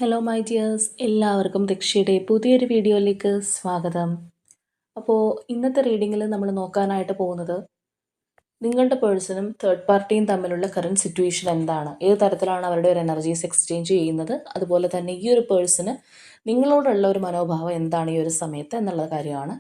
Hello my dears, എല്ലാവർക്കും ദക്ഷയുടെ പുതിയൊരു വീഡിയോയിലേക്ക് സ്വാഗതം. അപ്പോൾ ഇന്നത്തെ റീഡിങ്ങിൽ നമ്മൾ നോക്കാനായിട്ട് പോകുന്നത് നിങ്ങളുടെ പേഴ്സണും തേർഡ് പാർട്ടിയും തമ്മിലുള്ള കറണ്ട് സിറ്റുവേഷൻ എന്താണ്, ഏത് തരത്തിലാണ് അവരുടെ ഒരു എനർജീസ് എക്സ്ചേഞ്ച് ചെയ്യുന്നത്, അതുപോലെ തന്നെ ഈ ഒരു പേഴ്സണ് നിങ്ങളോടുള്ള ഒരു മനോഭാവം എന്താണ് ഈ ഒരു സമയത്ത് എന്നുള്ള കാര്യമാണ്.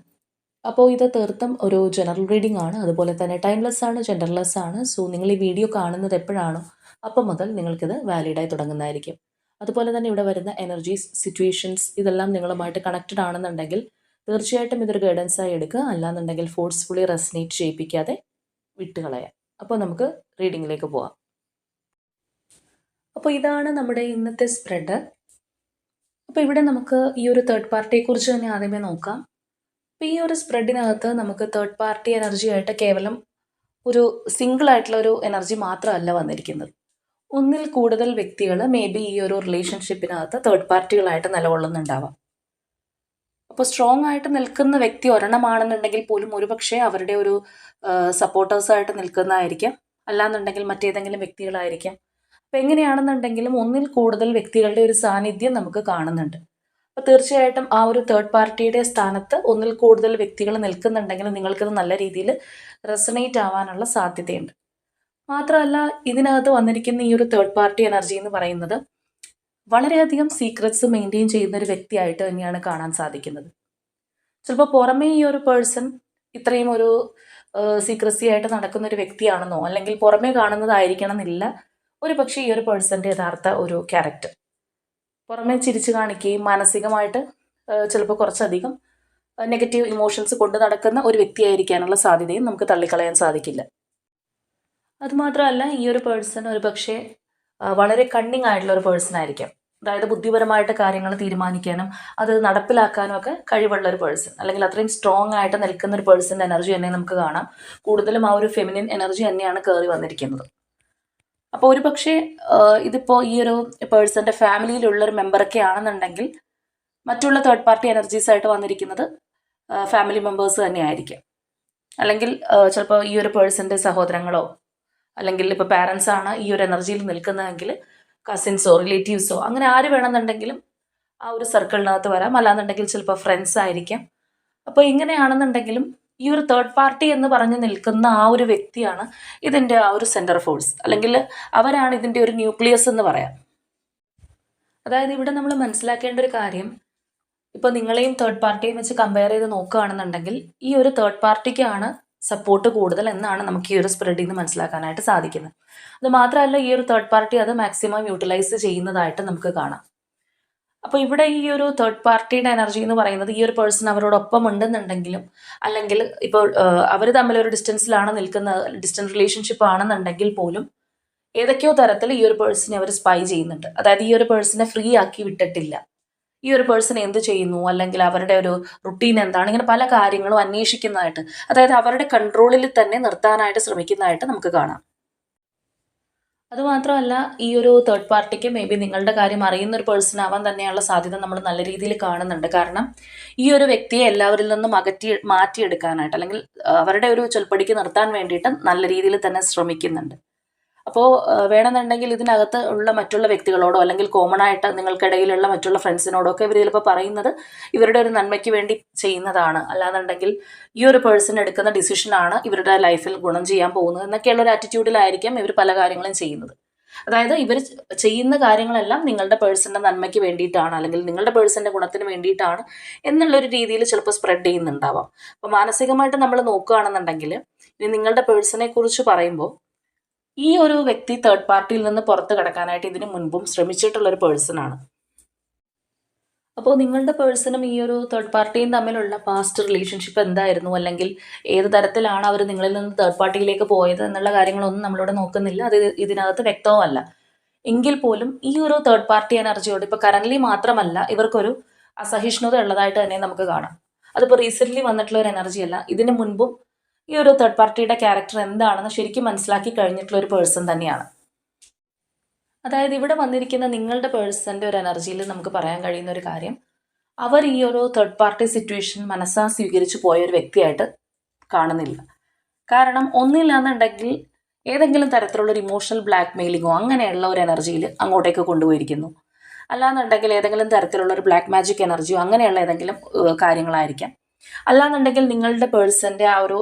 അപ്പോൾ ഇത് തീർത്തും ഒരു ജനറൽ റീഡിംഗ് ആണ്, അതുപോലെ തന്നെ ടൈംലെസ് ആണ്, ജെൻഡർലെസ് ആണ്. സോ നിങ്ങൾ ഈ വീഡിയോ കാണുന്നത് എപ്പോഴാണോ അപ്പം മുതൽ നിങ്ങൾക്കിത് വാലിഡായി തുടങ്ങുന്നതായിരിക്കും. അതുപോലെ തന്നെ ഇവിടെ വരുന്ന എനർജീസ്, സിറ്റുവേഷൻസ് ഇതെല്ലാം നിങ്ങളുമായിട്ട് കണക്റ്റഡ് ആണെന്നുണ്ടെങ്കിൽ തീർച്ചയായിട്ടും ഇതൊരു ഗൈഡൻസായി എടുക്കുക. അല്ലാന്നുണ്ടെങ്കിൽ ഫോഴ്സ്ഫുള്ളി റെസനേറ്റ് ചെയ്യിപ്പിക്കാതെ വിട്ടുകളയാം. അപ്പോൾ നമുക്ക് റീഡിങ്ങിലേക്ക് പോവാം. അപ്പോൾ ഇതാണ് നമ്മുടെ ഇന്നത്തെ സ്പ്രെഡ്. അപ്പോൾ ഇവിടെ നമുക്ക് ഈ ഒരു തേർഡ് പാർട്ടിയെക്കുറിച്ച് തന്നെ ആദ്യമേ നോക്കാം. അപ്പോൾ ഈ ഒരു സ്പ്രെഡിനകത്ത് നമുക്ക് തേർഡ് പാർട്ടി എനർജി ആയിട്ട് കേവലം ഒരു സിംഗിൾ ആയിട്ടുള്ള ഒരു എനർജി മാത്രമല്ല വന്നിരിക്കുന്നത്. ഒന്നിൽ കൂടുതൽ വ്യക്തികൾ മേ ബി ഈ ഒരു റിലേഷൻഷിപ്പിനകത്ത് തേർഡ് പാർട്ടികളായിട്ട് നിലകൊള്ളുന്നുണ്ടാവാം. അപ്പോൾ സ്ട്രോങ് ആയിട്ട് നിൽക്കുന്ന വ്യക്തി ഒരെണ്ണമാണെന്നുണ്ടെങ്കിൽ പോലും ഒരുപക്ഷെ അവരുടെ ഒരു സപ്പോർട്ടേഴ്സായിട്ട് നിൽക്കുന്നതായിരിക്കാം, അല്ലാന്നുണ്ടെങ്കിൽ മറ്റേതെങ്കിലും വ്യക്തികളായിരിക്കാം. അപ്പം എങ്ങനെയാണെന്നുണ്ടെങ്കിലും ഒന്നിൽ കൂടുതൽ വ്യക്തികളുടെ ഒരു സാന്നിധ്യം നമുക്ക് കാണുന്നുണ്ട്. അപ്പോൾ തീർച്ചയായിട്ടും ആ ഒരു തേർഡ് പാർട്ടിയുടെ സ്ഥാനത്ത് ഒന്നിൽ കൂടുതൽ വ്യക്തികൾ നിൽക്കുന്നുണ്ടെങ്കിൽ നിങ്ങൾക്കത് നല്ല രീതിയിൽ റെസണേറ്റ് ആവാനുള്ള സാധ്യതയുണ്ട്. മാത്രമല്ല, ഇതിനകത്ത് വന്നിരിക്കുന്ന ഈ ഒരു തേർഡ് പാർട്ടി എനർജി എന്ന് പറയുന്നത് വളരെയധികം സീക്രറ്റ്സ് മെയിൻറ്റെയിൻ ചെയ്യുന്ന ഒരു വ്യക്തിയായിട്ട് തന്നെയാണ് കാണാൻ സാധിക്കുന്നത്. ചിലപ്പോൾ പുറമേ ഈ ഒരു പേഴ്സൺ ഇത്രയും ഒരു സീക്രസി ആയിട്ട് നടക്കുന്ന ഒരു വ്യക്തിയാണെന്നോ അല്ലെങ്കിൽ പുറമേ കാണുന്നതായിരിക്കണം എന്നില്ല ഒരു പക്ഷേ ഈ ഒരു പേഴ്സൻ്റെ യഥാർത്ഥ ഒരു ക്യാരക്ടർ. പുറമേ ചിരിച്ചു കാണിക്കുകയും മാനസികമായിട്ട് ചിലപ്പോൾ കുറച്ചധികം നെഗറ്റീവ് ഇമോഷൻസ് കൊണ്ട് നടക്കുന്ന ഒരു വ്യക്തിയായിരിക്കാനുള്ള സാധ്യതയും നമുക്ക് തള്ളിക്കളയാൻ സാധിക്കില്ല. അതുമാത്രമല്ല, ഈ ഒരു പേഴ്സൺ ഒരു പക്ഷേ വളരെ കണ്ണിങ് ആയിട്ടുള്ള ഒരു പേഴ്സൺ ആയിരിക്കാം. അതായത് ബുദ്ധിപരമായിട്ട് കാര്യങ്ങൾ തീരുമാനിക്കാനും അത് നടപ്പിലാക്കാനും ഒക്കെ കഴിവുള്ള ഒരു പേഴ്സൺ, അല്ലെങ്കിൽ അത്രയും സ്ട്രോങ് ആയിട്ട് നിൽക്കുന്ന ഒരു പേഴ്സൻ്റെ എനർജി തന്നെ നമുക്ക് കാണാം. കൂടുതലും ആ ഒരു ഫെമിനിൻ എനർജി തന്നെയാണ് കയറി വന്നിരിക്കുന്നത്. അപ്പോൾ ഒരു പക്ഷേ ഇതിപ്പോൾ ഈ ഒരു പേഴ്സൻ്റെ ഫാമിലിയിലുള്ള ഒരു മെമ്പറൊക്കെ ആണെന്നുണ്ടെങ്കിൽ മറ്റുള്ള തേർഡ് പാർട്ടി എനർജീസ് ആയിട്ട് വന്നിരിക്കുന്നത് ഫാമിലി മെമ്പേഴ്സ് തന്നെ ആയിരിക്കാം. അല്ലെങ്കിൽ ചിലപ്പോൾ ഈ ഒരു പേഴ്സൻ്റെ സഹോദരങ്ങളോ അല്ലെങ്കിൽ ഇപ്പോൾ പാരൻസ് ആണ് ഈ ഒരു എനർജിയിൽ നിൽക്കുന്നതെങ്കിൽ കസിൻസോ റിലേറ്റീവ്സോ അങ്ങനെ ആര് വേണമെന്നുണ്ടെങ്കിലും ആ ഒരു സർക്കിളിനകത്ത് വരാം. അല്ലാന്നുണ്ടെങ്കിൽ ചിലപ്പോൾ ഫ്രണ്ട്സ് ആയിരിക്കാം. അപ്പോൾ ഇങ്ങനെയാണെന്നുണ്ടെങ്കിലും ഈ ഒരു തേർഡ് പാർട്ടി എന്ന് പറഞ്ഞ് നിൽക്കുന്ന ആ ഒരു വ്യക്തിയാണ് ഇതിൻ്റെ ആ ഒരു സെൻറ്റർ ഫോഴ്സ്, അല്ലെങ്കിൽ അവരാണ് ഇതിൻ്റെ ഒരു ന്യൂക്ലിയസ് എന്ന് പറയാം. അതായത് ഇവിടെ നമ്മൾ മനസ്സിലാക്കേണ്ട ഒരു കാര്യം, ഇപ്പോൾ നിങ്ങളെയും തേർഡ് പാർട്ടിയും വെച്ച് കമ്പയർ ചെയ്ത് നോക്കുകയാണെന്നുണ്ടെങ്കിൽ ഈ ഒരു തേർഡ് പാർട്ടിക്കാണ് സപ്പോർട്ട് കൂടുതൽ എന്നാണ് നമുക്ക് ഈ ഒരു സ്പ്രെഡിൽ നിന്ന് മനസ്സിലാക്കാനായിട്ട് സാധിക്കുന്നത്. അത് മാത്രമല്ല, ഈ ഒരു തേർഡ് പാർട്ടി അത് മാക്സിമം യൂട്ടിലൈസ് ചെയ്യുന്നതായിട്ട് നമുക്ക് കാണാം. അപ്പോൾ ഇവിടെ ഈ ഒരു തേർഡ് പാർട്ടിയുടെ എനർജി എന്ന് പറയുന്നത് ഈ ഒരു പേഴ്സൺ അവരോടൊപ്പം ഉണ്ടെന്നുണ്ടെങ്കിലും, അല്ലെങ്കിൽ ഇപ്പോൾ അവർ തമ്മിലൊരു ഡിസ്റ്റൻസിലാണ് നിൽക്കുന്നത്, ഡിസ്റ്റൻസ് റിലേഷൻഷിപ്പ് ആണെന്നുണ്ടെങ്കിൽ പോലും ഏതൊക്കെയോ തരത്തിൽ ഈ ഒരു പേഴ്സണെ അവർ സ്പൈ ചെയ്യുന്നുണ്ട്. അതായത് ഈ ഒരു പേഴ്സണെ ഫ്രീ ആക്കി വിട്ടിട്ടില്ല. ഈ ഒരു പേഴ്സൺ എന്ത് ചെയ്യുന്നു, അല്ലെങ്കിൽ അവരുടെ ഒരു റുട്ടീൻ എന്താണ്, ഇങ്ങനെ പല കാര്യങ്ങളും അന്വേഷിക്കുന്നതായിട്ട്, അതായത് അവരുടെ കൺട്രോളിൽ തന്നെ നിർത്താനായിട്ട് ശ്രമിക്കുന്നതായിട്ട് നമുക്ക് കാണാം. അതുമാത്രമല്ല, ഈ ഒരു തേർഡ് പാർട്ടിക്ക് മേ ബി നിങ്ങളുടെ കാര്യം അറിയുന്ന ഒരു പേഴ്സൺ ആവാൻ തന്നെയുള്ള സാധ്യത നമ്മൾ നല്ല രീതിയിൽ കാണുന്നുണ്ട്. കാരണം ഈ ഒരു വ്യക്തിയെ എല്ലാവരിൽ നിന്നും മാറ്റിയെടുക്കാനായിട്ട്, അല്ലെങ്കിൽ അവരുടെ ഒരു ചൊൽപ്പടിക്ക് നിർത്താൻ വേണ്ടിയിട്ട് നല്ല രീതിയിൽ തന്നെ ശ്രമിക്കുന്നുണ്ട്. അപ്പോൾ വേണമെന്നുണ്ടെങ്കിൽ ഇതിനകത്ത് ഉള്ള മറ്റുള്ള വ്യക്തികളോടോ അല്ലെങ്കിൽ കോമൺ ആയിട്ട് നിങ്ങൾക്കിടയിലുള്ള മറ്റുള്ള ഫ്രണ്ട്സിനോടോ ഒക്കെ ഇവർ ചിലപ്പോൾ പറയുന്നത് ഇവരുടെ ഒരു നന്മയ്ക്ക് വേണ്ടി ചെയ്യുന്നതാണ്, അല്ലാന്നുണ്ടെങ്കിൽ ഈ ഒരു പേഴ്സൺ എടുക്കുന്ന ഡിസിഷനാണ് ഇവരുടെ ലൈഫിൽ ഗുണം ചെയ്യാൻ പോകുന്നത് എന്നൊക്കെയുള്ള ഒരു ആറ്റിറ്റ്യൂഡിലായിരിക്കും ഇവർ പല കാര്യങ്ങളും ചെയ്യുന്നത്. അതായത് ഇവർ ചെയ്യുന്ന കാര്യങ്ങളെല്ലാം നിങ്ങളുടെ പേഴ്സൻ്റെ നന്മയ്ക്ക് വേണ്ടിയിട്ടാണ്, അല്ലെങ്കിൽ നിങ്ങളുടെ പേഴ്സൻ്റെ ഗുണത്തിന് വേണ്ടിയിട്ടാണ് എന്നുള്ളൊരു രീതിയിൽ ചിലപ്പോൾ സ്പ്രെഡ് ചെയ്യുന്നുണ്ടാവാം. അപ്പോൾ മാനസികമായിട്ട് നമ്മൾ നോക്കുകയാണെന്നുണ്ടെങ്കിൽ ഇനി നിങ്ങളുടെ പേഴ്സണെ കുറിച്ച് പറയുമ്പോൾ ഈ ഒരു വ്യക്തി തേർഡ് പാർട്ടിയിൽ നിന്ന് പുറത്ത് കിടക്കാനായിട്ട് ഇതിനു മുൻപും ശ്രമിച്ചിട്ടുള്ളൊരു പേഴ്സണാണ്. അപ്പോൾ നിങ്ങളുടെ പേഴ്സണും ഈ ഒരു തേർഡ് പാർട്ടിയും തമ്മിലുള്ള പാസ്റ്റ് റിലേഷൻഷിപ്പ് എന്തായിരുന്നു, അല്ലെങ്കിൽ ഏത് തരത്തിലാണ് അവർ നിങ്ങളിൽ നിന്ന് തേർഡ് പാർട്ടിയിലേക്ക് പോയത് എന്നുള്ള കാര്യങ്ങളൊന്നും നമ്മളിവിടെ നോക്കുന്നില്ല. അത് ഇതിനകത്ത് വ്യക്തവുമല്ല. എങ്കിൽ പോലും ഈ ഒരു തേർഡ് പാർട്ടി എനർജിയോട് ഇപ്പോൾ കറൻ്റ്ലി മാത്രമല്ല ഇവർക്കൊരു അസഹിഷ്ണുത ഉള്ളതായിട്ട് തന്നെ നമുക്ക് കാണാം. അതിപ്പോൾ റീസെൻ്റ്ലി വന്നിട്ടുള്ള ഒരു എനർജി അല്ല. ഇതിന് മുൻപും ഈ ഒരു തേർഡ് പാർട്ടിയുടെ ക്യാരക്ടർ എന്താണെന്ന് ശരിക്കും മനസ്സിലാക്കി കഴിഞ്ഞിട്ടുള്ള ഒരു പേഴ്സൺ തന്നെയാണ്. അതായത് ഇവിടെ വന്നിരിക്കുന്ന നിങ്ങളുടെ പേഴ്സൻ്റെ ഒരു എനർജിയിൽ നമുക്ക് പറയാൻ കഴിയുന്ന ഒരു കാര്യം, അവർ ഈ ഒരു തേർഡ് പാർട്ടി സിറ്റുവേഷൻ മനസ്സാ സ്വീകരിച്ചു പോയ ഒരു വ്യക്തിയായിട്ട് കാണുന്നില്ല. കാരണം ഒന്നില്ലാന്നുണ്ടെങ്കിൽ ഏതെങ്കിലും തരത്തിലുള്ള ഒരു ഇമോഷണൽ ബ്ലാക്ക് മെയിലിങ്ങോ അങ്ങനെയുള്ള ഒരു എനർജിയിൽ അങ്ങോട്ടേക്ക് കൊണ്ടുപോയിരിക്കുന്നു. അല്ലാന്നുണ്ടെങ്കിൽ ഏതെങ്കിലും തരത്തിലുള്ള ഒരു ബ്ലാക്ക് മാജിക് എനർജിയോ അങ്ങനെയുള്ള ഏതെങ്കിലും കാര്യങ്ങളായിരിക്കാം. അല്ലാന്നുണ്ടെങ്കിൽ നിങ്ങളുടെ പേഴ്സൻ്റെ ആ ഒരു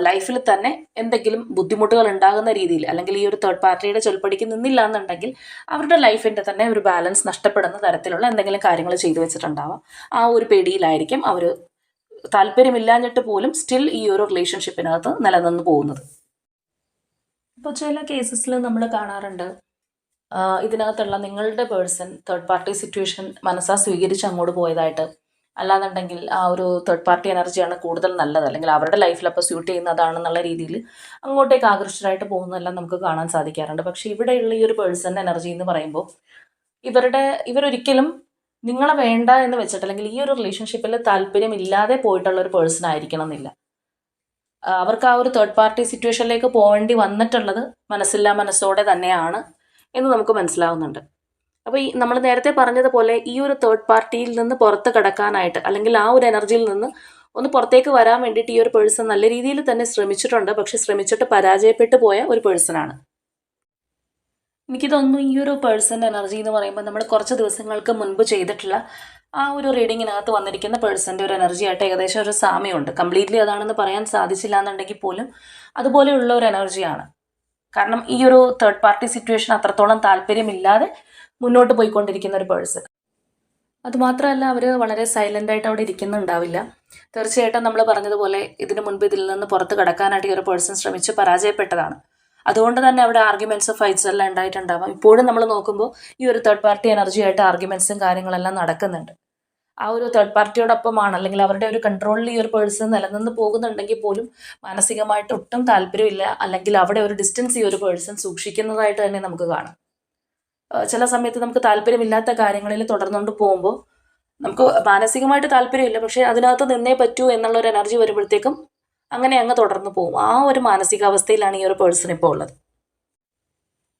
ലൈഫിൽ തന്നെ എന്തെങ്കിലും ബുദ്ധിമുട്ടുകൾ ഉണ്ടാകുന്ന രീതിയിൽ, അല്ലെങ്കിൽ ഈ ഒരു തേർഡ് പാർട്ടിയുടെ ചൊൽപ്പടിക്ക് നിന്നില്ല എന്നുണ്ടെങ്കിൽ അവരുടെ ലൈഫിൻ്റെ തന്നെ ഒരു ബാലൻസ് നഷ്ടപ്പെടുന്ന തരത്തിലുള്ള എന്തെങ്കിലും കാര്യങ്ങൾ ചെയ്തു വെച്ചിട്ടുണ്ടാവാം. ആ ഒരു പേടിയിലായിരിക്കും അവർ താല്പര്യമില്ലാഞ്ഞിട്ട് പോലും സ്റ്റിൽ ഈ ഒരു റിലേഷൻഷിപ്പിനകത്ത് നിലനിന്ന് പോകുന്നത്. ഇപ്പോൾ ചില കേസസിൽ നമ്മൾ കാണാറുണ്ട്, ഇതിനകത്തുള്ള നിങ്ങളുടെ പേഴ്സൺ തേർഡ് പാർട്ടി സിറ്റുവേഷൻ മനസ്സാ സ്വീകരിച്ച് അങ്ങോട്ട് പോയതായിട്ട്, അല്ലാന്നുണ്ടെങ്കിൽ ആ ഒരു തേർഡ് പാർട്ടി എനർജിയാണ് കൂടുതൽ നല്ലത്, അല്ലെങ്കിൽ അവരുടെ ലൈഫിൽ അപ്പോൾ സ്യൂട്ട് ചെയ്യുന്നതാണെന്നുള്ള രീതിയിൽ അങ്ങോട്ടേക്ക് ആകൃഷ്ടരായിട്ട് പോകുന്നതെല്ലാം നമുക്ക് കാണാൻ സാധിക്കാറുണ്ട്. പക്ഷേ ഇവിടെയുള്ള ഈ ഒരു പേഴ്സൺ എനർജി എന്ന് പറയുമ്പോൾ ഇവരൊരിക്കലും നിങ്ങളെ വേണ്ട എന്ന് വെച്ചിട്ട്, അല്ലെങ്കിൽ ഈ ഒരു റിലേഷൻഷിപ്പിൽ താല്പര്യമില്ലാതെ പോയിട്ടുള്ള ഒരു പേഴ്സൺ ആയിരിക്കണം എന്നില്ല. അവർക്ക് ആ ഒരു തേർഡ് പാർട്ടി സിറ്റുവേഷനിലേക്ക് പോകേണ്ടി വന്നിട്ടുള്ളത് മനസ്സില്ലാ മനസ്സോടെ തന്നെയാണ് എന്ന് നമുക്ക് മനസ്സിലാവുന്നുണ്ട്. അപ്പോൾ ഈ നമ്മൾ നേരത്തെ പറഞ്ഞതുപോലെ ഈ ഒരു തേർഡ് പാർട്ടിയിൽ നിന്ന് പുറത്ത് കടക്കാനായിട്ട്, അല്ലെങ്കിൽ ആ ഒരു എനർജിയിൽ നിന്ന് ഒന്ന് പുറത്തേക്ക് വരാൻ വേണ്ടിയിട്ട് ഈ ഒരു പേഴ്സൺ നല്ല രീതിയിൽ തന്നെ ശ്രമിച്ചിട്ടുണ്ട്. പക്ഷെ ശ്രമിച്ചിട്ട് പരാജയപ്പെട്ടു പോയ ഒരു പേഴ്സണാണ്. എനിക്ക് തോന്നുന്നു ഈ ഒരു പേഴ്സൺ എനർജി എന്ന് പറയുമ്പോൾ നമ്മൾ കുറച്ച് ദിവസങ്ങൾക്ക് മുൻപ് ചെയ്തിട്ടുള്ള ആ ഒരു റീഡിങ്ങിനകത്ത് വന്നിരിക്കുന്ന പേഴ്സൻ്റെ ഒരു എനർജി ആയിട്ട് ഏകദേശം ഒരു സാമ്യമുണ്ട്. കംപ്ലീറ്റ്ലി അതാണെന്ന് പറയാൻ സാധിച്ചില്ല എന്നുണ്ടെങ്കിൽ പോലും അതുപോലെയുള്ള ഒരു എനർജിയാണ്. കാരണം ഈ ഒരു തേർഡ് പാർട്ടി സിറ്റുവേഷൻ അത്രത്തോളം താല്പര്യമില്ലാതെ മുന്നോട്ട് പോയിക്കൊണ്ടിരിക്കുന്ന ഒരു പേഴ്സൺ. അതുമാത്രമല്ല, അവർ വളരെ സൈലൻ്റായിട്ട് അവിടെ ഇരിക്കുന്നുണ്ടാവില്ല. തീർച്ചയായിട്ടും നമ്മൾ പറഞ്ഞതുപോലെ ഇതിനു മുൻപ് ഇതിൽ നിന്ന് പുറത്ത് കടക്കാനായിട്ട് ഈ ഒരു പേഴ്സൺ ശ്രമിച്ച് പരാജയപ്പെട്ടതാണ്. അതുകൊണ്ട് തന്നെ അവിടെ ആർഗ്യുമെൻറ്റ്സ് ഫൈറ്റ്സ് എല്ലാം ഉണ്ടായിട്ടുണ്ടാവാം. ഇപ്പോഴും നമ്മൾ നോക്കുമ്പോൾ ഈ ഒരു തേർഡ് പാർട്ടി എനർജിയായിട്ട് ആർഗ്യുമെൻറ്റ്സും കാര്യങ്ങളെല്ലാം നടക്കുന്നുണ്ട്. ആ ഒരു തേർഡ് പാർട്ടിയോടൊപ്പമാണ്, അല്ലെങ്കിൽ അവരുടെ ഒരു കൺട്രോളിൽ ഈ ഒരു പേഴ്സൺ നിലനിന്ന് പോകുന്നുണ്ടെങ്കിൽ പോലും മാനസികമായിട്ട് ഒട്ടും താല്പര്യമില്ല, അല്ലെങ്കിൽ അവിടെ ഒരു ഡിസ്റ്റൻസ് ഈ ഒരു പേഴ്സൺ സൂക്ഷിക്കുന്നതായിട്ട് തന്നെ നമുക്ക് കാണാം. ചില സമയത്ത് നമുക്ക് താല്പര്യമില്ലാത്ത കാര്യങ്ങളിൽ തുടർന്നുകൊണ്ട് പോകുമ്പോൾ നമുക്ക് മാനസികമായിട്ട് താല്പര്യമില്ല, പക്ഷേ അതിനകത്ത് നിന്നേ പറ്റൂ എന്നുള്ളൊരു എനർജി വരുമ്പോഴത്തേക്കും അങ്ങനെ അങ്ങ് തുടർന്ന് പോകും. ആ ഒരു മാനസികാവസ്ഥയിലാണ് ഈ ഒരു പേഴ്സൺ ഇപ്പോൾ ഉള്ളത്.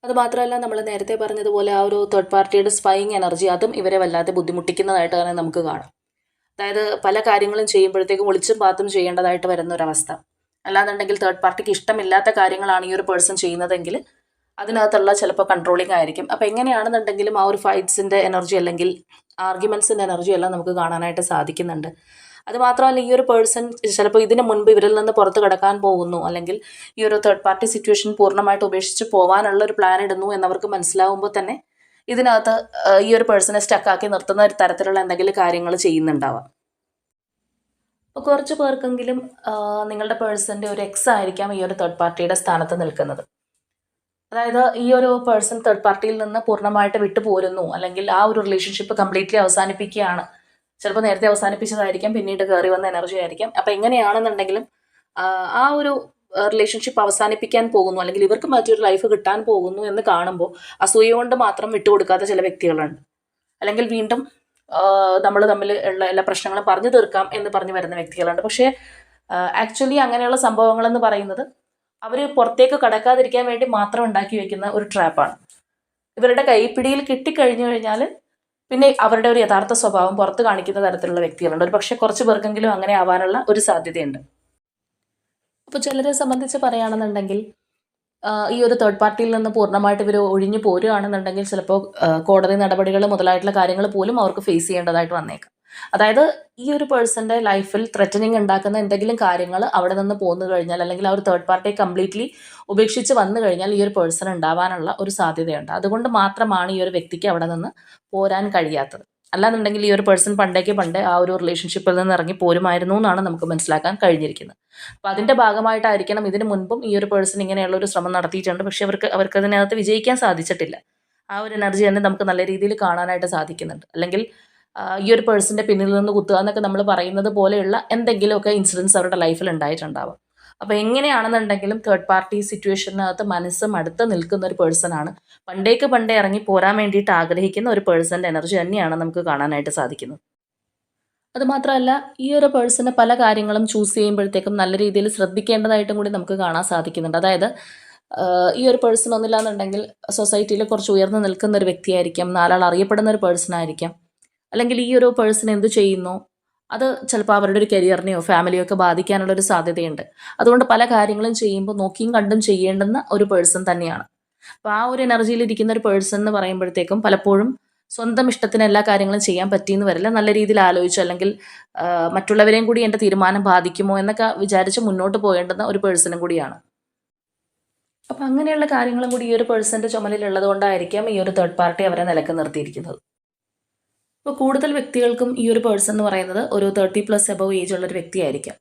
അതുമാത്രമല്ല, നമ്മൾ നേരത്തെ പറഞ്ഞതുപോലെ ആ ഒരു തേർഡ് പാർട്ടിയുടെ സ്പൈയിങ് എനർജി അതും ഇവരെ വല്ലാതെ ബുദ്ധിമുട്ടിക്കുന്നതായിട്ട് തന്നെ നമുക്ക് കാണാം. അതായത് പല കാര്യങ്ങളും ചെയ്യുമ്പോഴത്തേക്കും ഒളിച്ചും പാത്തും ചെയ്യേണ്ടതായിട്ട് വരുന്ന ഒരവസ്ഥ. അല്ലാന്നുണ്ടെങ്കിൽ തേർഡ് പാർട്ടിക്ക് ഇഷ്ടമില്ലാത്ത കാര്യങ്ങളാണ് ഈ ഒരു പേഴ്സൺ ചെയ്യുന്നതെങ്കിൽ അതിനകത്തുള്ള ചിലപ്പോൾ കൺട്രോളിങ് ആയിരിക്കും. അപ്പോൾ എങ്ങനെയാണെന്നുണ്ടെങ്കിലും ആ ഒരു ഫൈറ്റ്സിൻ്റെ എനർജി അല്ലെങ്കിൽ ആർഗ്യുമെൻറ്റ്സിൻ്റെ എനർജി എല്ലാം നമുക്ക് കാണാനായിട്ട് സാധിക്കുന്നുണ്ട്. അതുമാത്രമല്ല, ഈ ഒരു പേഴ്സൺ ചിലപ്പോൾ ഇതിന് മുൻപ് ഇവരിൽ നിന്ന് പുറത്ത് കടക്കാൻ പോകുന്നു, അല്ലെങ്കിൽ ഈ ഒരു തേർഡ് പാർട്ടി സിറ്റുവേഷൻ പൂർണ്ണമായിട്ട് ഉപേക്ഷിച്ച് പോകാനുള്ള ഒരു പ്ലാൻ ഇടുന്നു എന്നവർക്ക് മനസ്സിലാവുമ്പോൾ തന്നെ ഇതിനകത്ത് ഈ ഒരു പേഴ്സണെ സ്റ്റക്കാക്കി നിർത്തുന്ന ഒരു തരത്തിലുള്ള എന്തെങ്കിലും കാര്യങ്ങൾ ചെയ്യുന്നുണ്ടാവാം. അപ്പോൾ കുറച്ച് പേർക്കെങ്കിലും നിങ്ങളുടെ പേഴ്സൻ്റെ ഒരു എക്സ് ആയിരിക്കാം ഈ ഒരു തേർഡ് പാർട്ടിയുടെ സ്ഥാനത്ത് നിൽക്കുന്നത്. അതായത് ഈ ഒരു പേഴ്സൺ തേർഡ് പാർട്ടിയിൽ നിന്ന് പൂർണ്ണമായിട്ട് വിട്ടുപോരുന്നു, അല്ലെങ്കിൽ ആ ഒരു റിലേഷൻഷിപ്പ് കംപ്ലീറ്റ്ലി അവസാനിപ്പിക്കുകയാണ്. ചിലപ്പോൾ നേരത്തെ അവസാനിപ്പിച്ചതായിരിക്കാം, പിന്നീട് കയറി വന്ന എനർജി ആയിരിക്കാം. അപ്പം എങ്ങനെയാണെന്നുണ്ടെങ്കിലും ആ ഒരു റിലേഷൻഷിപ്പ് അവസാനിപ്പിക്കാൻ പോകുന്നു, അല്ലെങ്കിൽ ഇവർക്ക് മറ്റൊരു ലൈഫ് കിട്ടാൻ പോകുന്നു എന്ന് കാണുമ്പോൾ അസൂയ കൊണ്ട് മാത്രം വിട്ടുകൊടുക്കാത്ത ചില വ്യക്തികളുണ്ട്. അല്ലെങ്കിൽ വീണ്ടും നമ്മൾ തമ്മിൽ ഉള്ള എല്ലാ പ്രശ്നങ്ങളും പറഞ്ഞു തീർക്കാം എന്ന് പറഞ്ഞു വരുന്ന വ്യക്തികളുണ്ട്. പക്ഷേ ആക്ച്വലി അങ്ങനെയുള്ള സംഭവങ്ങളെന്ന് പറയുന്നത് അവർ പുറത്തേക്ക് കടക്കാതിരിക്കാൻ വേണ്ടി മാത്രം ഉണ്ടാക്കി വെക്കുന്ന ഒരു ട്രാപ്പാണ്. ഇവരുടെ കൈപ്പിടിയിൽ കിട്ടിക്കഴിഞ്ഞു കഴിഞ്ഞാൽ പിന്നെ അവരുടെ ഒരു യഥാർത്ഥ സ്വഭാവം പുറത്ത് കാണിക്കുന്ന തരത്തിലുള്ള വ്യക്തികളുണ്ട്. ഒരു പക്ഷേ കുറച്ച് പേർക്കെങ്കിലും അങ്ങനെ ആവാനുള്ള ഒരു സാധ്യതയുണ്ട്. അപ്പോൾ ചിലരെ സംബന്ധിച്ച് പറയുകയാണെന്നുണ്ടെങ്കിൽ ഈ ഒരു തേർഡ് പാർട്ടിയിൽ നിന്ന് പൂർണ്ണമായിട്ട് ഇവർ ഒഴിഞ്ഞു പോരുകയാണെന്നുണ്ടെങ്കിൽ ചിലപ്പോൾ കോടതി നടപടികൾ മുതലായിട്ടുള്ള കാര്യങ്ങൾ പോലും അവർക്ക് ഫേസ് ചെയ്യേണ്ടതായിട്ട് വന്നേക്കാം. അതായത് ഈ ഒരു പേഴ്സൻ്റെ ലൈഫിൽ ത്രെറ്റനിങ് ഉണ്ടാക്കുന്ന എന്തെങ്കിലും കാര്യങ്ങൾ അവിടെ നിന്ന് പോന്നു കഴിഞ്ഞാൽ, അല്ലെങ്കിൽ ആ ഒരു തേർഡ് പാർട്ടിയെ കംപ്ലീറ്റ്ലി ഉപേക്ഷിച്ച് വന്നു കഴിഞ്ഞാൽ ഈ ഒരു പേഴ്സൺ ഉണ്ടാവാനുള്ള ഒരു സാധ്യതയുണ്ട്. അതുകൊണ്ട് മാത്രമാണ് ഈ ഒരു വ്യക്തിക്ക് അവിടെ നിന്ന് പോരാൻ കഴിയാത്തത്. അല്ലാന്നുണ്ടെങ്കിൽ ഈ ഒരു പേഴ്സൺ പണ്ടേ ആ ഒരു റിലേഷൻഷിപ്പിൽ നിന്ന് ഇറങ്ങി പോരുമായിരുന്നു എന്നാണ് നമുക്ക് മനസ്സിലാക്കാൻ കഴിഞ്ഞിരിക്കുന്നത്. അപ്പോൾ അതിൻ്റെ ഭാഗമായിട്ടായിരിക്കണം ഇതിന് മുൻപും ഈ ഒരു പേഴ്സൺ ഇങ്ങനെയുള്ള ഒരു ശ്രമം നടത്തിയിട്ടുണ്ട്. പക്ഷേ അവർക്ക് അതിനകത്ത് വിജയിക്കാൻ സാധിച്ചിട്ടില്ല. ആ ഒരു എനർജി തന്നെ നമുക്ക് നല്ല രീതിയിൽ കാണാനായിട്ട് സാധിക്കുന്നുണ്ട്. അല്ലെങ്കിൽ ഈ ഒരു പേഴ്സൻ്റെ പിന്നിൽ നിന്ന് കുത്തുക എന്നൊക്കെ നമ്മൾ പറയുന്നത് പോലെയുള്ള എന്തെങ്കിലുമൊക്കെ ഇൻസിഡൻസ് അവരുടെ ലൈഫിൽ ഉണ്ടായിട്ടുണ്ടാവും. അപ്പോൾ എങ്ങനെയാണെന്നുണ്ടെങ്കിലും തേർഡ് പാർട്ടി സിറ്റുവേഷനകത്ത് മനസ്സ് മടുത്ത് നിൽക്കുന്ന ഒരു പേഴ്സണാണ്. പണ്ടേ ഇറങ്ങി പോരാൻ വേണ്ടിയിട്ട് ആഗ്രഹിക്കുന്ന ഒരു പേഴ്സൻ്റെ എനർജി തന്നെയാണ് നമുക്ക് കാണാനായിട്ട് സാധിക്കുന്നത്. അതുമാത്രമല്ല, ഈ ഒരു പേഴ്സണ് പല കാര്യങ്ങളും ചൂസ് ചെയ്യുമ്പോഴത്തേക്കും നല്ല രീതിയിൽ ശ്രദ്ധിക്കേണ്ടതായിട്ടും കൂടി നമുക്ക് കാണാൻ സാധിക്കുന്നുണ്ട്. അതായത് ഈ ഒരു പേഴ്സൺ ഒന്നില്ലാന്നുണ്ടെങ്കിൽ സൊസൈറ്റിയിൽ കുറച്ച് ഉയർന്നു നിൽക്കുന്ന ഒരു വ്യക്തിയായിരിക്കാം, നാലാൾ അറിയപ്പെടുന്ന ഒരു പേഴ്സൺ ആയിരിക്കാം. അല്ലെങ്കിൽ ഈ ഒരു പേഴ്സൺ എന്ത് ചെയ്യുന്നു അത് ചിലപ്പോൾ അവരുടെ ഒരു കരിയറിനെയോ ഫാമിലിയോ ഒക്കെ ബാധിക്കാനുള്ളൊരു സാധ്യതയുണ്ട്. അതുകൊണ്ട് പല കാര്യങ്ങളും ചെയ്യുമ്പോൾ നോക്കിയും കണ്ടും ചെയ്യേണ്ടുന്ന ഒരു പേഴ്സൺ തന്നെയാണ്. അപ്പോൾ ആ ഒരു എനർജിയിൽ ഇരിക്കുന്ന ഒരു പേഴ്സൺ എന്ന് പറയുമ്പോഴത്തേക്കും പലപ്പോഴും സ്വന്തം ഇഷ്ടത്തിന് എല്ലാ കാര്യങ്ങളും ചെയ്യാൻ പറ്റിയെന്ന് വരില്ല. നല്ല രീതിയിൽ ആലോചിച്ചു അല്ലെങ്കിൽ മറ്റുള്ളവരെയും കൂടി എൻ്റെ തീരുമാനം ബാധിക്കുമോ എന്നൊക്കെ വിചാരിച്ച് മുന്നോട്ട് പോകേണ്ടുന്ന ഒരു പേഴ്സണും കൂടിയാണ്. അപ്പം അങ്ങനെയുള്ള കാര്യങ്ങളും കൂടി ഈ ഒരു പേഴ്സൻ്റെ ചുമലിലുള്ളത് കൊണ്ടായിരിക്കാം ഈ ഒരു തേർഡ് പാർട്ടി അവരെ നിലക്ക് നിർത്തിയിരിക്കുന്നത്. ഇപ്പോൾ കൂടുതൽ വ്യക്തികൾക്കും ഈ ഒരു പേഴ്സൺ എന്ന് പറയുന്നത് ഒരു 30+ എബവ് ഏജ് ഉള്ളൊരു വ്യക്തിയായിരിക്കാം.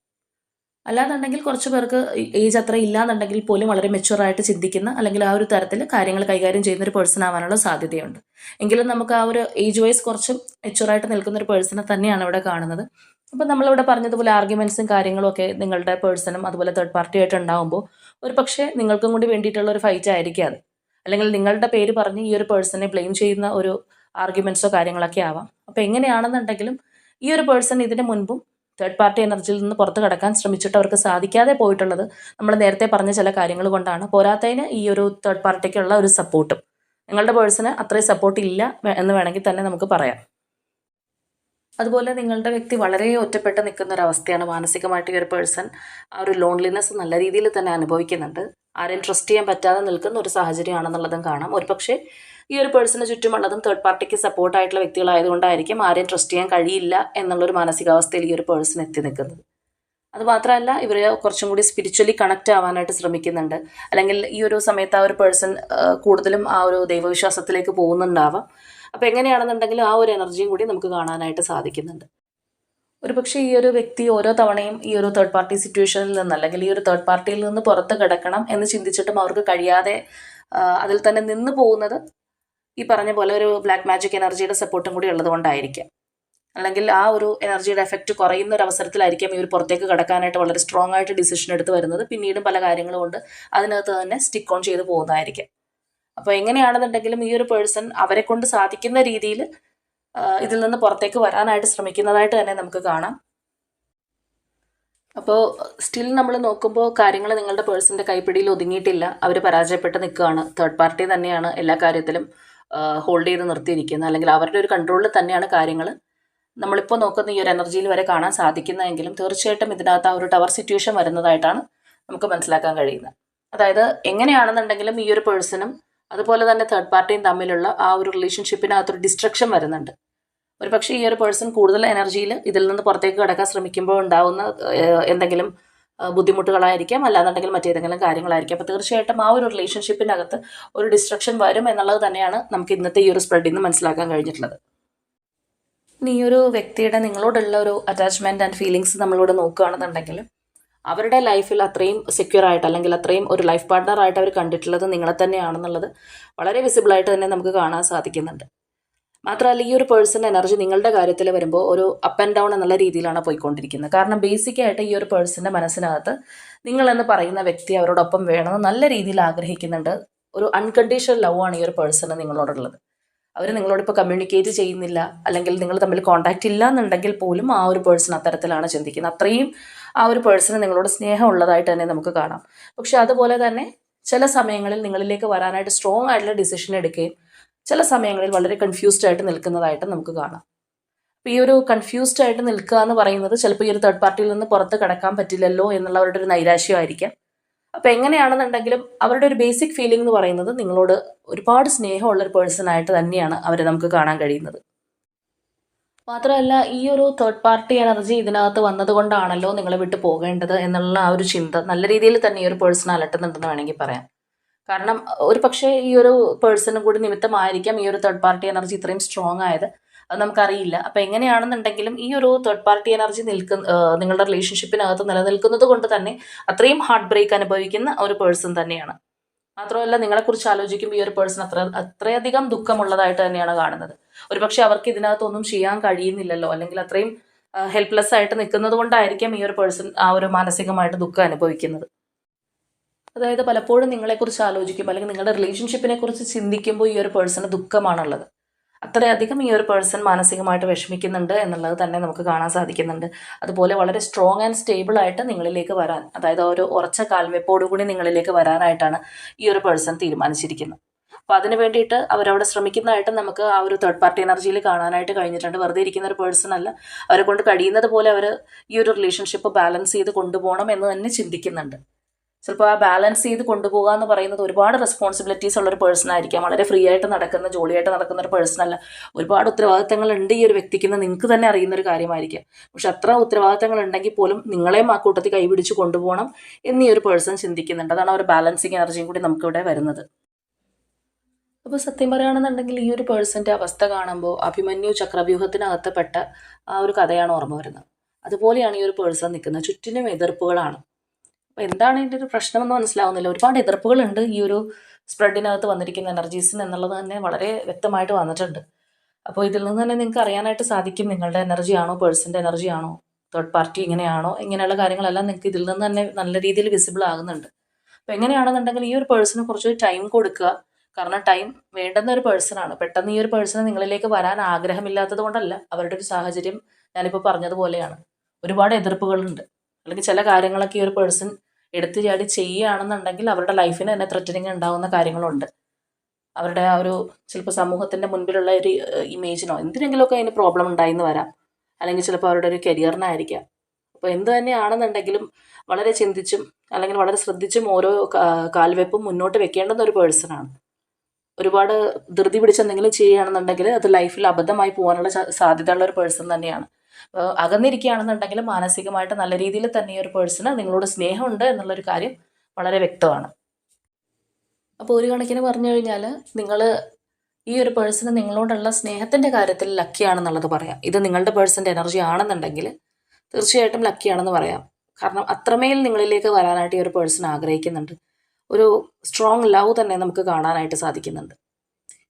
അല്ലാന്നുണ്ടെങ്കിൽ കുറച്ച് പേർക്ക് ഏജ് അത്ര ഇല്ലാന്നുണ്ടെങ്കിൽ പോലും വളരെ മെച്ചുവറായിട്ട് ചിന്തിക്കുന്ന അല്ലെങ്കിൽ ആ ഒരു തരത്തിൽ കാര്യങ്ങൾ കൈകാര്യം ചെയ്യുന്ന ഒരു പേഴ്സൺ ആവാനുള്ള സാധ്യതയുണ്ട്. എങ്കിലും നമുക്ക് ആ ഒരു ഏജ് വൈസ് കുറച്ച് മെച്ചുവറായിട്ട് നിൽക്കുന്ന ഒരു പേഴ്സണെ തന്നെയാണ് ഇവിടെ കാണുന്നത്. അപ്പം നമ്മളിവിടെ പറഞ്ഞതുപോലെ ആർഗ്യുമെൻറ്റ്സും കാര്യങ്ങളും ഒക്കെ നിങ്ങളുടെ പേഴ്സണും അതുപോലെ തേർഡ് പാർട്ടിയായിട്ട് ഉണ്ടാകുമ്പോൾ ഒരു പക്ഷേ നിങ്ങൾക്കും കൂടി വേണ്ടിയിട്ടുള്ള ഒരു ഫൈറ്റ് ആയിരിക്കും അത്. അല്ലെങ്കിൽ നിങ്ങളുടെ പേര് പറഞ്ഞ് ഈ ഒരു പേഴ്സണെ ബ്ലെയിം ചെയ്യുന്ന ഒരു ആർഗ്യുമെൻറ്റ്സോ കാര്യങ്ങളൊക്കെ ആവാം. അപ്പോൾ എങ്ങനെയാണെന്നുണ്ടെങ്കിലും ഈ ഒരു പേഴ്സൺ ഇതിന് മുൻപും തേർഡ് പാർട്ടി എനർജിയിൽ നിന്ന് പുറത്ത് കടക്കാൻ ശ്രമിച്ചിട്ട് അവർക്ക് സാധിക്കാതെ പോയിട്ടുള്ളത് നമ്മൾ നേരത്തെ പറഞ്ഞ ചില കാര്യങ്ങൾ കൊണ്ടാണ്. പോരാത്തതിന് ഈ ഒരു തേർഡ് പാർട്ടിക്കുള്ള ഒരു സപ്പോർട്ടും നിങ്ങളുടെ പേഴ്സണ് അത്രയും സപ്പോർട്ട് ഇല്ല എന്ന് വേണമെങ്കിൽ തന്നെ നമുക്ക് പറയാം. അതുപോലെ നിങ്ങളുടെ വ്യക്തി വളരെ ഒറ്റപ്പെട്ട് നിൽക്കുന്ന ഒരു അവസ്ഥയാണ് മാനസികമായിട്ട്. ഈ ഒരു പേഴ്സൺ ആ ഒരു ലോൺലിനെസ് നല്ല രീതിയിൽ തന്നെ അനുഭവിക്കുന്നുണ്ട്. ആരെയും ട്രസ്റ്റ് ചെയ്യാൻ പറ്റാതെ നിൽക്കുന്ന ഒരു സാഹചര്യമാണെന്നുള്ളതും കാണാം. ഒരു പക്ഷേ ഈ ഒരു പേഴ്സണ് ചുറ്റുമുള്ളതും തേർഡ് പാർട്ടിക്ക് സപ്പോർട്ടായിട്ടുള്ള വ്യക്തികളായതുകൊണ്ടായിരിക്കും ആരെയും ട്രസ്റ്റ് ചെയ്യാൻ കഴിയില്ല എന്നുള്ളൊരു മാനസികാവസ്ഥയിൽ ഈ ഒരു പേഴ്സൺ എത്തി നിൽക്കുന്നത്. അതുമാത്രമല്ല ഇവർ കുറച്ചും കൂടി സ്പിരിച്വലി കണക്റ്റ് ആവാനായിട്ട് ശ്രമിക്കുന്നുണ്ട്. അല്ലെങ്കിൽ ഈ ഒരു സമയത്ത് ആ ഒരു പേഴ്സൺ കൂടുതലും ആ ഒരു ദൈവവിശ്വാസത്തിലേക്ക് പോകുന്നുണ്ടാവാം. അപ്പോൾ എങ്ങനെയാണെന്നുണ്ടെങ്കിൽ ആ ഒരു എനർജിയും കൂടി നമുക്ക് കാണാനായിട്ട് സാധിക്കുന്നുണ്ട്. ഒരുപക്ഷെ ഈ ഒരു വ്യക്തി ഓരോ തവണയും ഈ ഒരു തേർഡ് പാർട്ടി സിറ്റുവേഷനിൽ നിന്ന് അല്ലെങ്കിൽ ഈ ഒരു തേർഡ് പാർട്ടിയിൽ നിന്ന് പുറത്ത് കിടക്കണം എന്ന് ചിന്തിച്ചിട്ടും അവർക്ക് കഴിയാതെ അതിൽ തന്നെ നിന്ന് പോകുന്നത് ഈ പറഞ്ഞ പോലെ ഒരു ബ്ലാക്ക് മാജിക് എനർജിയുടെ സപ്പോർട്ടും കൂടി ഉള്ളത് കൊണ്ടായിരിക്കാം. അല്ലെങ്കിൽ ആ ഒരു എനർജിയുടെ എഫക്റ്റ് കുറയുന്ന ഒരു അവസരത്തിലായിരിക്കാം ഈ ഒരു പുറത്തേക്ക് കടക്കാനായിട്ട് വളരെ സ്ട്രോങ് ആയിട്ട് ഡിസിഷൻ എടുത്ത് വരുന്നത്. പിന്നീടും പല കാര്യങ്ങളും കൊണ്ട് അതിനകത്ത് തന്നെ സ്റ്റിക്ക് ഓൺ ചെയ്ത് പോകുന്നതായിരിക്കാം. അപ്പോൾ എങ്ങനെയാണെന്നുണ്ടെങ്കിലും ഈ ഒരു പേഴ്സൺ അവരെ കൊണ്ട് സാധിക്കുന്ന രീതിയിൽ ഇതിൽ നിന്ന് പുറത്തേക്ക് വരാനായിട്ട് ശ്രമിക്കുന്നതായിട്ട് തന്നെ നമുക്ക് കാണാം. അപ്പോൾ സ്റ്റിൽ നമ്മൾ നോക്കുമ്പോൾ കാര്യങ്ങൾ നിങ്ങളുടെ പേഴ്സൻ്റെ കൈപ്പിടിയിൽ ഒതുങ്ങിയിട്ടില്ല. അവർ പരാജയപ്പെട്ട് നിൽക്കുകയാണ്. തേർഡ് പാർട്ടി തന്നെയാണ് എല്ലാ കാര്യത്തിലും ഹോൾഡ് ചെയ്ത് നിർത്തിയിരിക്കുന്നത്. അല്ലെങ്കിൽ അവരുടെ ഒരു കൺട്രോളിൽ തന്നെയാണ് കാര്യങ്ങൾ നമ്മളിപ്പോൾ നോക്കുന്ന ഈ ഒരു എനർജിയിൽ വരെ കാണാൻ സാധിക്കുന്നതെങ്കിലും തീർച്ചയായിട്ടും ഇതിനകത്ത് ആ ഒരു ടവർ സിറ്റുവേഷൻ വരുന്നതായിട്ടാണ് നമുക്ക് മനസ്സിലാക്കാൻ കഴിയുന്നത്. അതായത് എങ്ങനെയാണെന്നുണ്ടെങ്കിലും ഈ ഒരു പേഴ്സണും അതുപോലെ തന്നെ തേർഡ് പാർട്ടിയും തമ്മിലുള്ള ആ ഒരു റിലേഷൻഷിപ്പിനകത്തൊരു ഡിസ്ട്രക്ഷൻ വരുന്നുണ്ട്. ഒരു പക്ഷേ ഈ ഒരു പേഴ്സൺ കൂടുതൽ എനർജിയിൽ ഇതിൽ നിന്ന് പുറത്തേക്ക് കടക്കാൻ ശ്രമിക്കുമ്പോൾ ഉണ്ടാകുന്ന എന്തെങ്കിലും ബുദ്ധിമുട്ടുകളായിരിക്കാം, അല്ലാന്നുണ്ടെങ്കിൽ മറ്റേതെങ്കിലും കാര്യങ്ങളായിരിക്കും. അപ്പോൾ തീർച്ചയായിട്ടും ആ ഒരു റിലേഷൻഷിപ്പിനകത്ത് ഒരു ഡിസ്ട്രക്ഷൻ വരും എന്നുള്ളത് തന്നെയാണ് നമുക്ക് ഇന്നത്തെ ഈ ഒരു സ്പ്രെഡിൽ നിന്ന് മനസ്സിലാക്കാൻ കഴിഞ്ഞിട്ടുള്ളത്. ഇനി ഈ ഒരു വ്യക്തിയുടെ നിങ്ങളോടുള്ള ഒരു അറ്റാച്ച്മെൻറ്റ് ആൻഡ് ഫീലിങ്സ് നമ്മളോട് നോക്കുകയാണെന്നുണ്ടെങ്കിൽ അവരുടെ ലൈഫിൽ അത്രയും സെക്യൂർ ആയിട്ട് അല്ലെങ്കിൽ അത്രയും ഒരു ലൈഫ് പാർട്ട്ണറായിട്ട് അവർ കണ്ടിട്ടുള്ളത് നിങ്ങളെ തന്നെയാണെന്നുള്ളത് വളരെ വിസിബിളായിട്ട് തന്നെ നമുക്ക് കാണാൻ സാധിക്കുന്നുണ്ട്. മാത്രമല്ല ഈ ഒരു പേഴ്സൺ എനർജി നിങ്ങളുടെ കാര്യത്തിൽ വരുമ്പോൾ ഒരു അപ്പ് ആൻഡ് ഡൗൺ എന്നുള്ള രീതിയിലാണ് പോയിക്കൊണ്ടിരിക്കുന്നത്. കാരണം ബേസിക്കായിട്ട് ഈ ഒരു പേഴ്സൻ്റെ മനസ്സിനകത്ത് നിങ്ങളെന്ന് പറയുന്ന വ്യക്തി അവരോടൊപ്പം വേണമെന്ന് നല്ല രീതിയിൽ ആഗ്രഹിക്കുന്നുണ്ട്. ഒരു അൺകണ്ടീഷണൽ ലവ് ആണ് ഈ ഒരു പേഴ്സണ് നിങ്ങളോടുള്ളത്. അവർ നിങ്ങളോടിപ്പോൾ കമ്മ്യൂണിക്കേറ്റ് ചെയ്യുന്നില്ല അല്ലെങ്കിൽ നിങ്ങൾ തമ്മിൽ കോൺടാക്റ്റ് ഇല്ല എന്നുണ്ടെങ്കിൽ പോലും ആ ഒരു പേഴ്സൺ അത്തരത്തിലാണ് ചിന്തിക്കുന്നത്. അത്രയും ആ ഒരു പേഴ്സണ് നിങ്ങളോട് സ്നേഹം ഉള്ളതായിട്ട് തന്നെ നമുക്ക് കാണാം. പക്ഷെ അതുപോലെ തന്നെ ചില സമയങ്ങളിൽ നിങ്ങളിലേക്ക് വരാനായിട്ട് സ്ട്രോങ് ആയിട്ടുള്ള ഡിസിഷൻ എടുക്കുകയും ചില സമയങ്ങളിൽ വളരെ കൺഫ്യൂസ്ഡ് ആയിട്ട് നിൽക്കുന്നതായിട്ട് നമുക്ക് കാണാം. അപ്പോൾ ഈ ഒരു കൺഫ്യൂസ്ഡ് ആയിട്ട് നിൽക്കുക എന്ന് പറയുന്നത് ചിലപ്പോൾ ഈ ഒരു തേർഡ് പാർട്ടിയിൽ നിന്ന് പുറത്ത് കടക്കാൻ പറ്റില്ലല്ലോ എന്നുള്ള അവരുടെ ഒരു നൈരാശ്യമായിരിക്കാം. അപ്പോൾ എങ്ങനെയാണെന്നുണ്ടെങ്കിലും അവരുടെ ഒരു ബേസിക് ഫീലിംഗ് എന്ന് പറയുന്നത് നിങ്ങളോട് ഒരുപാട് സ്നേഹമുള്ളൊരു പേഴ്സണായിട്ട് തന്നെയാണ് അവരെ നമുക്ക് കാണാൻ കഴിയുന്നത്. മാത്രമല്ല ഈ ഒരു തേർഡ് പാർട്ടി എനർജി ഇതിനകത്ത് വന്നതുകൊണ്ടാണല്ലോ നിങ്ങളെ വിട്ട് പോകേണ്ടത് എന്നുള്ള ആ ഒരു ചിന്ത നല്ല രീതിയിൽ തന്നെ ഈ ഒരു പേഴ്സൺ അലട്ടുന്നുണ്ടെന്ന് വേണമെങ്കിൽ പറയാം. കാരണം ഒരു പക്ഷേ ഈ ഒരു പേഴ്സണും കൂടി നിമിത്തമായിരിക്കാം ഈ ഒരു തേർഡ് പാർട്ടി എനർജി ഇത്രയും സ്ട്രോങ് ആയത്. അത് നമുക്കറിയില്ല. അപ്പോൾ എങ്ങനെയാണെന്നുണ്ടെങ്കിലും ഈ ഒരു തേർഡ് പാർട്ടി എനർജി നിങ്ങളുടെ റിലേഷൻഷിപ്പിനകത്ത് നിലനിൽക്കുന്നത് കൊണ്ട് തന്നെ അത്രയും ഹാർട്ട് ബ്രേക്ക് അനുഭവിക്കുന്ന ഒരു പേഴ്സൺ തന്നെയാണ്. മാത്രമല്ല നിങ്ങളെക്കുറിച്ച് ആലോചിക്കുമ്പോൾ ഈ ഒരു പേഴ്സൺ അത്രയധികം ദുഃഖമുള്ളതായിട്ട് തന്നെയാണ് കാണുന്നത്. ഒരുപക്ഷെ അവർക്ക് ഇതിനകത്തൊന്നും ചെയ്യാൻ കഴിയുന്നില്ലല്ലോ അല്ലെങ്കിൽ അത്രയും ഹെൽപ്ലെസ് ആയിട്ട് നിൽക്കുന്നത് കൊണ്ടായിരിക്കാം ഈ ഒരു പേഴ്സൺ ആ ഒരു മാനസികമായിട്ട് ദുഃഖം അനുഭവിക്കുന്നത്. അതായത് പലപ്പോഴും നിങ്ങളെക്കുറിച്ച് ആലോചിക്കുമ്പോൾ അല്ലെങ്കിൽ നിങ്ങളുടെ റിലേഷൻഷിപ്പിനെ കുറിച്ച് ചിന്തിക്കുമ്പോൾ ഈ ഒരു പേഴ്സണ് ദുഃഖമാണുള്ളത്. അത്രയധികം ഈ ഒരു പേഴ്സൺ മാനസികമായിട്ട് വിഷമിക്കുന്നുണ്ട് എന്നുള്ളത് തന്നെ നമുക്ക് കാണാൻ സാധിക്കുന്നുണ്ട്. അതുപോലെ വളരെ സ്ട്രോങ് ആൻഡ് സ്റ്റേബിൾ ആയിട്ട് നിങ്ങളിലേക്ക് വരാൻ, അതായത് ഒരു ഉറച്ച കാൽവെപ്പോടുകൂടി നിങ്ങളിലേക്ക് വരാനായിട്ടാണ് ഈ ഒരു പേഴ്സൺ തീരുമാനിച്ചിരിക്കുന്നത്. അപ്പോൾ അതിന് വേണ്ടിയിട്ട് അവരവിടെ ശ്രമിക്കുന്നതായിട്ട് നമുക്ക് ആ ഒരു തേർഡ് പാർട്ടി എനർജിയിൽ കാണാനായിട്ട് കഴിഞ്ഞിട്ടുണ്ട്. വെറുതെ ഇരിക്കുന്ന ഒരു പേഴ്സൺ അല്ല. അവരെ കൊണ്ട് കഴിയുന്നത് പോലെ അവർ ഈ ഒരു റിലേഷൻഷിപ്പ് ബാലൻസ് ചെയ്ത് കൊണ്ടുപോകണം എന്ന് തന്നെ ചിന്തിക്കുന്നുണ്ട്. ചിലപ്പോൾ ആ ബാലൻസ് ചെയ്ത് കൊണ്ടുപോകുക എന്ന് പറയുന്നത് ഒരുപാട് റെസ്പോൺസിബിലിറ്റീസ് ഉള്ളൊരു പേഴ്സൺ ആയിരിക്കാം. വളരെ ഫ്രീ ആയിട്ട് നടക്കുന്ന, ജോളിയായിട്ട് നടക്കുന്ന ഒരു പേഴ്സൺ അല്ല. ഒരുപാട് ഉത്തരവാദിത്തങ്ങൾ ഉണ്ട് ഈ ഒരു വ്യക്തിക്കെന്ന് നിങ്ങൾക്ക് തന്നെ അറിയുന്നൊരു കാര്യമായിരിക്കാം. പക്ഷെ അത്ര ഉത്തരവാദിത്തങ്ങൾ ഉണ്ടെങ്കിൽ പോലും നിങ്ങളെയും ആ കൂട്ടത്തിൽ കൈപിടിച്ച് കൊണ്ടുപോകണം എന്നീ ഒരു പേഴ്സൺ ചിന്തിക്കുന്നുണ്ട്. അതാണ് ഒരു ബാലൻസിങ് എനർജിയും കൂടി നമുക്കിവിടെ വരുന്നത്. അപ്പോൾ സത്യം പറയുകയാണെന്നുണ്ടെങ്കിൽ ഈ ഒരു പേഴ്സൻ്റെ അവസ്ഥ കാണുമ്പോൾ അഭിമന്യു ചക്രവ്യൂഹത്തിനകത്ത് പെട്ട ആ ഒരു കഥയാണ് ഓർമ്മ വരുന്നത്. അതുപോലെയാണ് ഈ ഒരു പേഴ്സൺ നിൽക്കുന്നത്. ചുറ്റിനും എതിർപ്പുകളാണ്. അപ്പോൾ എന്താണ് ഇതിൻ്റെ ഒരു പ്രശ്നമെന്ന് മനസ്സിലാവുന്നില്ല. ഒരുപാട് എതിർപ്പുകളുണ്ട് ഈ ഒരു സ്പ്രെഡിനകത്ത് വന്നിരിക്കുന്ന എനർജീസിന് എന്നുള്ളത് തന്നെ വളരെ വ്യക്തമായിട്ട് വന്നിട്ടുണ്ട്. അപ്പോൾ ഇതിൽ നിന്ന് തന്നെ നിങ്ങൾക്ക് അറിയാനായിട്ട് സാധിക്കും നിങ്ങളുടെ എനർജി ആണോ, പേഴ്സൻ്റെ എനർജി ആണോ, തേർഡ് പാർട്ടി ഇങ്ങനെയാണോ, ഇങ്ങനെയുള്ള കാര്യങ്ങളെല്ലാം നിങ്ങൾക്ക് ഇതിൽ നിന്ന് തന്നെ നല്ല രീതിയിൽ വിസിബിൾ ആകുന്നുണ്ട്. അപ്പോൾ എങ്ങനെയാണെന്നുണ്ടെങ്കിൽ ഈ ഒരു പേഴ്സണ് കുറച്ച് ടൈം കൊടുക്കുക. കാരണം ടൈം വേണ്ടുന്ന ഒരു പേഴ്സണാണ്. പെട്ടെന്ന് ഈ ഒരു പേഴ്സണ് നിങ്ങളിലേക്ക് വരാൻ ആഗ്രഹമില്ലാത്തത് കൊണ്ടല്ല, അവരുടെ ഒരു സാഹചര്യം ഞാനിപ്പോൾ പറഞ്ഞതുപോലെയാണ്. ഒരുപാട് എതിർപ്പുകളുണ്ട്. അല്ലെങ്കിൽ ചില കാര്യങ്ങളൊക്കെ ഈ ഒരു പേഴ്സൺ എടുത്തു ചാടി ചെയ്യുകയാണെന്നുണ്ടെങ്കിൽ അവരുടെ ലൈഫിന് തന്നെ ത്രെറ്റനിങ് ഉണ്ടാകുന്ന കാര്യങ്ങളുണ്ട്. അവരുടെ ആ ഒരു ചിലപ്പോൾ സമൂഹത്തിൻ്റെ മുൻപിലുള്ള ഒരു ഇമേജിനോ എന്തിനെങ്കിലുമൊക്കെ അതിന് പ്രോബ്ലം ഉണ്ടായിന്ന് വരാം. അല്ലെങ്കിൽ ചിലപ്പോൾ അവരുടെ ഒരു കരിയറിനായിരിക്കാം. അപ്പോൾ എന്ത് തന്നെയാണെന്നുണ്ടെങ്കിലും വളരെ ചിന്തിച്ചും അല്ലെങ്കിൽ വളരെ ശ്രദ്ധിച്ചും ഓരോ കാൽവെപ്പും മുന്നോട്ട് വെക്കേണ്ടുന്ന ഒരു പേഴ്സണാണ്. ഒരുപാട് ധൃതി പിടിച്ച് എന്തെങ്കിലും ചെയ്യുകയാണെന്നുണ്ടെങ്കിൽ അത് ലൈഫിൽ അബദ്ധമായി പോകാനുള്ള സാധ്യതയുള്ള ഒരു പേഴ്സൺ തന്നെയാണ്. അകന്നിരിക്കുകയാണെന്നുണ്ടെങ്കിൽ മാനസികമായിട്ട് നല്ല രീതിയിൽ തന്നെ ഈ ഒരു പേഴ്സണ് നിങ്ങളോട് സ്നേഹമുണ്ട് എന്നുള്ളൊരു കാര്യം വളരെ വ്യക്തമാണ്. അപ്പോൾ ഒരു കണക്കിന് പറഞ്ഞു കഴിഞ്ഞാൽ നിങ്ങൾ ഈ ഒരു പേഴ്സണ് നിങ്ങളോടുള്ള സ്നേഹത്തിൻ്റെ കാര്യത്തിൽ ലക്കിയാണെന്നുള്ളത് പറയാം. ഇത് നിങ്ങളുടെ പേഴ്സൻ്റെ എനർജി ആണെന്നുണ്ടെങ്കിൽ തീർച്ചയായിട്ടും ലക്കിയാണെന്ന് പറയാം. കാരണം അത്രമേൽ നിങ്ങളിലേക്ക് വരാനായിട്ട് ഈ ഒരു പേഴ്സൺ ആഗ്രഹിക്കുന്നുണ്ട്. ഒരു സ്ട്രോങ് ലവ് തന്നെ നമുക്ക് കാണാനായിട്ട് സാധിക്കുന്നുണ്ട്.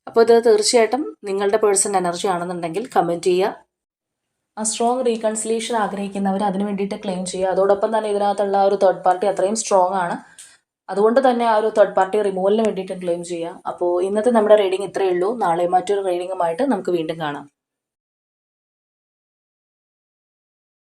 അപ്പോൾ ഇത് തീർച്ചയായിട്ടും നിങ്ങളുടെ പേഴ്സൺ എനർജി ആണെന്നുണ്ടെങ്കിൽ കമൻറ്റ് ചെയ്യുക. ആ സ്ട്രോങ് റീകൺസിലിയേഷൻ ആഗ്രഹിക്കുന്നവർ അതിന് വേണ്ടിയിട്ട് ക്ലെയിം ചെയ്യുക. അതോടൊപ്പം തന്നെ ഇതിനകത്തുള്ള ഒരു തേർഡ് പാർട്ടി അത്രയും സ്ട്രോങ് ആണ്. അതുകൊണ്ട് തന്നെ ആ ഒരു തേർഡ് പാർട്ടി റിമൂവലിന് വേണ്ടിയിട്ട് ക്ലെയിം ചെയ്യുക. അപ്പോൾ ഇന്നത്തെ നമ്മുടെ റീഡിംഗ് ഇത്രയേ ഉള്ളൂ. നാളെ മറ്റൊരു റീഡിങ്ങുമായിട്ട് നമുക്ക് വീണ്ടും കാണാം.